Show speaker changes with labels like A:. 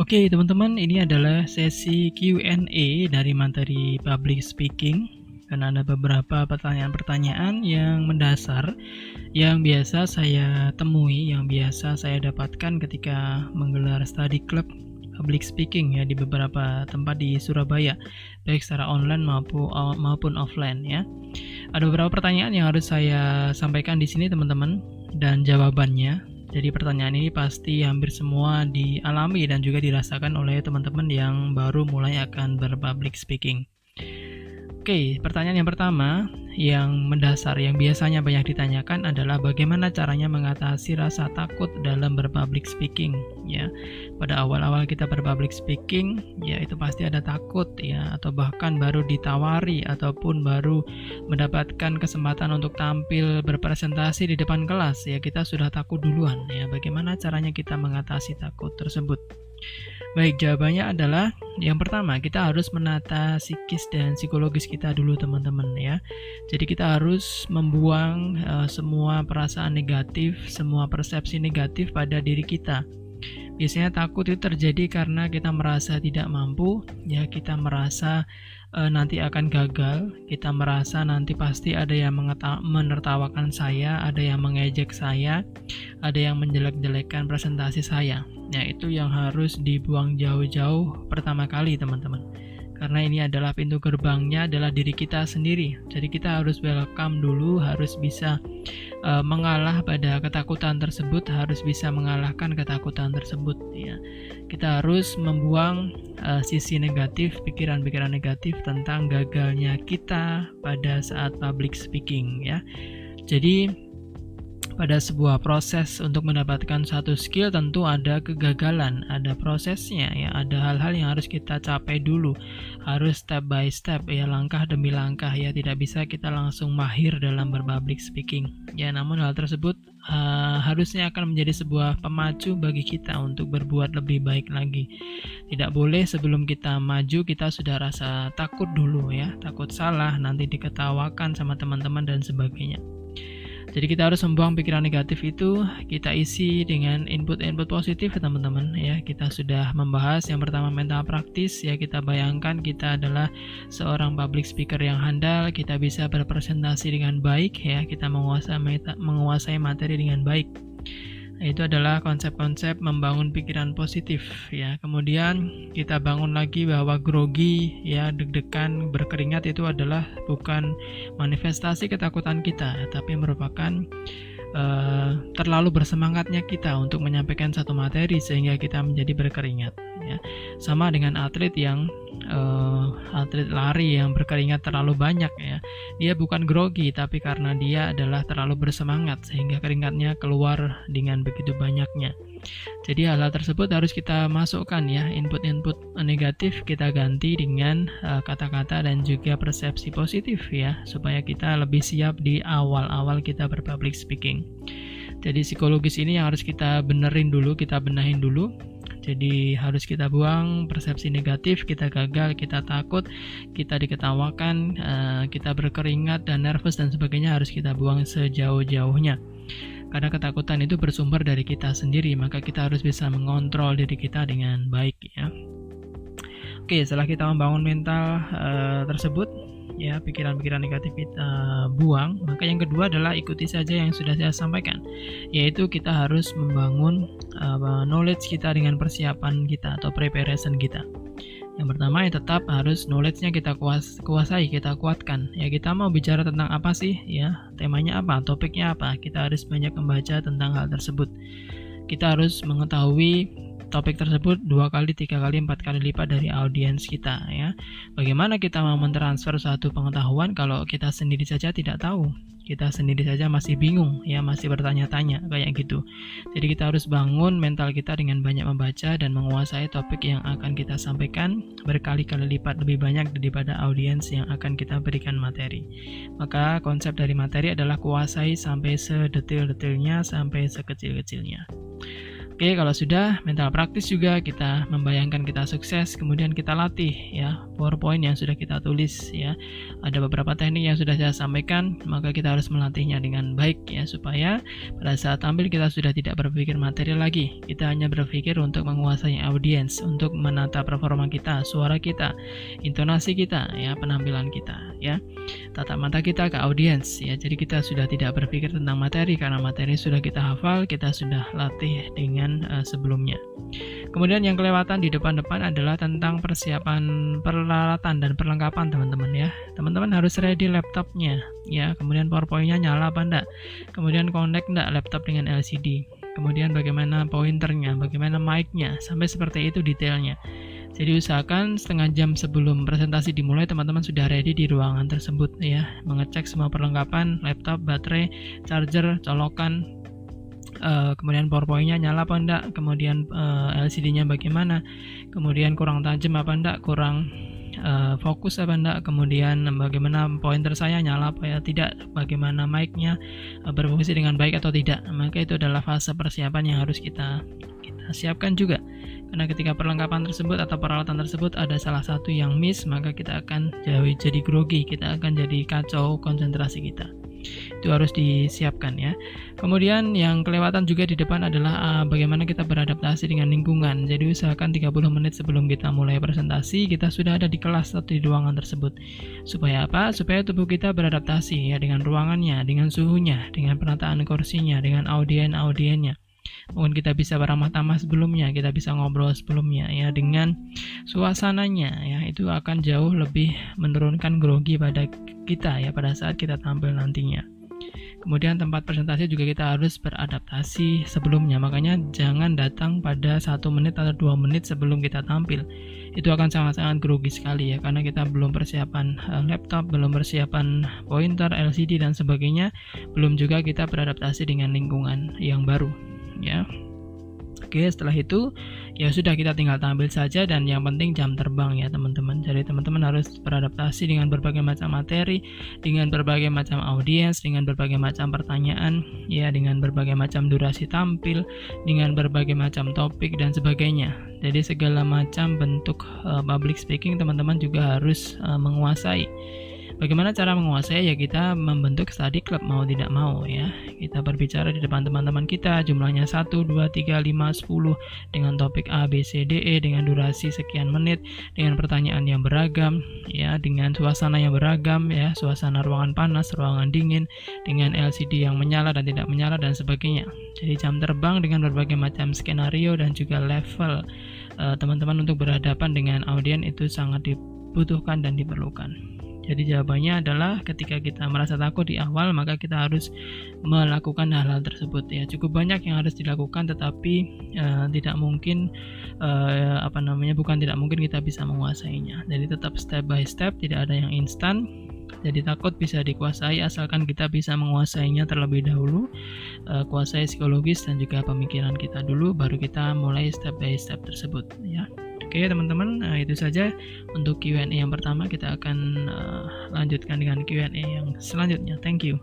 A: Oke, teman-teman, ini adalah sesi Q&A dari materi public speaking. Karena ada beberapa pertanyaan-pertanyaan yang mendasar yang biasa saya temui, yang biasa saya dapatkan ketika menggelar study club public speaking ya di beberapa tempat di Surabaya, baik secara online maupun offline ya. Ada beberapa pertanyaan yang harus saya sampaikan di sini, teman-teman, dan jawabannya. Jadi pertanyaan ini pasti hampir semua dialami dan juga dirasakan oleh teman-teman yang baru mulai akan berpublic speaking. Oke, pertanyaan yang pertama yang mendasar yang biasanya banyak ditanyakan adalah bagaimana caranya mengatasi rasa takut dalam berpublic speaking ya. Pada awal-awal kita berpublic speaking ya itu pasti ada takut ya, atau bahkan baru ditawari ataupun baru mendapatkan kesempatan untuk tampil berpresentasi di depan kelas ya, kita sudah takut duluan ya. Bagaimana caranya kita mengatasi takut tersebut? Baik, jawabannya adalah yang pertama, kita harus menata psikis dan psikologis kita dulu, teman-teman ya. Jadi kita harus membuang semua perasaan negatif, semua persepsi negatif pada diri kita. Biasanya takut itu terjadi karena kita merasa tidak mampu, ya, kita merasa nanti akan gagal, kita merasa nanti pasti ada yang menertawakan saya, ada yang mengejek saya, ada yang menjelek-jelekan presentasi saya. Nah, itu yang harus dibuang jauh-jauh pertama kali, teman-teman. Karena ini adalah pintu gerbangnya adalah diri kita sendiri. Jadi kita harus welcome dulu, harus bisa mengalah pada ketakutan tersebut, harus bisa mengalahkan ketakutan tersebut ya. Kita harus membuang sisi negatif, pikiran-pikiran negatif tentang gagalnya kita pada saat public speaking ya. Jadi pada sebuah proses untuk mendapatkan satu skill tentu ada kegagalan, ada prosesnya ya, ada hal-hal yang harus kita capai dulu, harus step by step ya, langkah demi langkah ya, tidak bisa kita langsung mahir dalam berpublic speaking ya. Namun hal tersebut harusnya akan menjadi sebuah pemacu bagi kita untuk berbuat lebih baik lagi. Tidak boleh sebelum kita maju kita sudah rasa takut dulu ya, takut salah, nanti diketawakan sama teman-teman dan sebagainya. Jadi kita harus membuang pikiran negatif itu, kita isi dengan input-input positif ya, teman-teman ya. Kita sudah membahas yang pertama mental praktis ya, kita bayangkan kita adalah seorang public speaker yang handal, kita bisa berpresentasi dengan baik ya, kita menguasai materi dengan baik. Nah, itu adalah konsep-konsep membangun pikiran positif ya. Kemudian kita bangun lagi bahwa grogi ya, deg-degan, berkeringat itu adalah bukan manifestasi ketakutan kita, tapi merupakan terlalu bersemangatnya kita untuk menyampaikan satu materi sehingga kita menjadi berkeringat ya. Sama dengan atlet yang atlet lari yang berkeringat terlalu banyak ya, dia bukan grogi tapi karena dia adalah terlalu bersemangat sehingga keringatnya keluar dengan begitu banyaknya. Jadi hal-hal tersebut harus kita masukkan ya, input-input negatif kita ganti dengan kata-kata dan juga persepsi positif ya, supaya kita lebih siap di awal-awal kita berpublic speaking. Jadi psikologis ini yang harus kita benerin dulu, kita benahin dulu. Jadi harus kita buang persepsi negatif, kita gagal, kita takut, kita diketawakan, kita berkeringat dan nervous dan sebagainya harus kita buang sejauh-jauhnya. Karena ketakutan itu bersumber dari kita sendiri, maka kita harus bisa mengontrol diri kita dengan baik ya. Oke, setelah kita membangun mental tersebut ya, pikiran-pikiran negatif kita buang, maka yang kedua adalah ikuti saja yang sudah saya sampaikan, yaitu kita harus membangun knowledge kita dengan persiapan kita atau preparation kita. Yang pertama ya, tetap harus knowledge-nya kita kuasai, kita kuatkan. Ya, kita mau bicara tentang apa sih ya? Temanya apa? Topiknya apa? Kita harus banyak membaca tentang hal tersebut. Kita harus mengetahui topik tersebut 2 kali, 3 kali, 4 kali lipat dari audiens kita ya. Bagaimana kita mau mentransfer suatu pengetahuan kalau kita sendiri saja tidak tahu? Kita sendiri saja masih bingung ya, masih bertanya-tanya kayak gitu. Jadi kita harus bangun mental kita dengan banyak membaca dan menguasai topik yang akan kita sampaikan berkali-kali lipat lebih banyak daripada audiens yang akan kita berikan materi. Maka konsep dari materi adalah kuasai sampai sedetil-detilnya, sampai sekecil-kecilnya. Oke, kalau sudah mental praktis juga kita membayangkan kita sukses, kemudian kita latih ya PowerPoint yang sudah kita tulis ya. Ada beberapa teknik yang sudah saya sampaikan, maka kita harus melatihnya dengan baik ya supaya pada saat tampil kita sudah tidak berpikir materi lagi. Kita hanya berpikir untuk menguasai audiens, untuk menata performa kita, suara kita, intonasi kita ya, penampilan kita ya. Tatap mata kita ke audiens ya. Jadi kita sudah tidak berpikir tentang materi karena materi sudah kita hafal, kita sudah latih dengan sebelumnya. Kemudian yang kelewatan di depan-depan adalah tentang persiapan peralatan dan perlengkapan teman-teman ya. Teman-teman harus ready laptopnya ya, kemudian PowerPoint-nya nyala apa enggak, kemudian connect enggak laptop dengan LCD, kemudian bagaimana pointernya, bagaimana mic-nya, sampai seperti itu detailnya. Jadi usahakan setengah jam sebelum presentasi dimulai teman-teman sudah ready di ruangan tersebut ya, mengecek semua perlengkapan, laptop, baterai, charger, colokan, kemudian PowerPoint-nya nyala apa enggak, kemudian LCD-nya bagaimana, kemudian kurang tajam apa enggak, kurang fokus apa enggak, kemudian bagaimana pointer saya nyala apa ya tidak, bagaimana mic-nya berfungsi dengan baik atau tidak. Maka itu adalah fase persiapan yang harus kita siapkan juga. Karena ketika perlengkapan tersebut atau peralatan tersebut ada salah satu yang miss, maka kita akan jadi grogi, kita akan jadi kacau konsentrasi kita. Itu harus disiapkan ya. Kemudian yang kelewatan juga di depan adalah bagaimana kita beradaptasi dengan lingkungan. Jadi usahakan 30 menit sebelum kita mulai presentasi kita sudah ada di kelas atau di ruangan tersebut. Supaya apa? Supaya tubuh kita beradaptasi ya dengan ruangannya, dengan suhunya, dengan penataan kursinya, dengan audiennya. Mungkin kita bisa beramah tamah sebelumnya, kita bisa ngobrol sebelumnya ya, dengan suasananya ya, itu akan jauh lebih menurunkan grogi pada kita ya pada saat kita tampil nantinya. Kemudian tempat presentasi juga kita harus beradaptasi sebelumnya, makanya jangan datang pada 1 menit atau 2 menit sebelum kita tampil. Itu akan sangat-sangat grogi sekali ya, karena kita belum persiapan laptop, belum persiapan pointer, LCD dan sebagainya, belum juga kita beradaptasi dengan lingkungan yang baru ya. Oke, setelah itu ya sudah, kita tinggal tampil saja dan yang penting jam terbang ya teman-teman. Jadi teman-teman harus beradaptasi dengan berbagai macam materi, dengan berbagai macam audiens, dengan berbagai macam pertanyaan ya, dengan berbagai macam durasi tampil, dengan berbagai macam topik dan sebagainya. Jadi segala macam bentuk public speaking teman-teman juga harus menguasai. Bagaimana cara menguasai? Ya kita membentuk study club mau tidak mau ya. Kita berbicara di depan teman-teman kita, jumlahnya 1, 2, 3, 5, 10 dengan topik A, B, C, D, E dengan durasi sekian menit, dengan pertanyaan yang beragam ya, dengan suasana yang beragam ya, suasana ruangan panas, ruangan dingin, dengan LCD yang menyala dan tidak menyala dan sebagainya. Jadi jam terbang dengan berbagai macam skenario dan juga level teman-teman untuk berhadapan dengan audiens itu sangat dibutuhkan dan diperlukan. Jadi jawabannya adalah ketika kita merasa takut di awal, maka kita harus melakukan hal-hal tersebut ya. Cukup banyak yang harus dilakukan, tetapi tidak mungkin bukan tidak mungkin kita bisa menguasainya. Jadi tetap step by step, tidak ada yang instan. Jadi takut bisa dikuasai asalkan kita bisa menguasainya terlebih dahulu, kuasai psikologis dan juga pemikiran kita dulu, baru kita mulai step by step tersebut ya. Oke teman-teman, itu saja untuk Q&A yang pertama. Kita akan lanjutkan dengan Q&A yang selanjutnya. Thank you.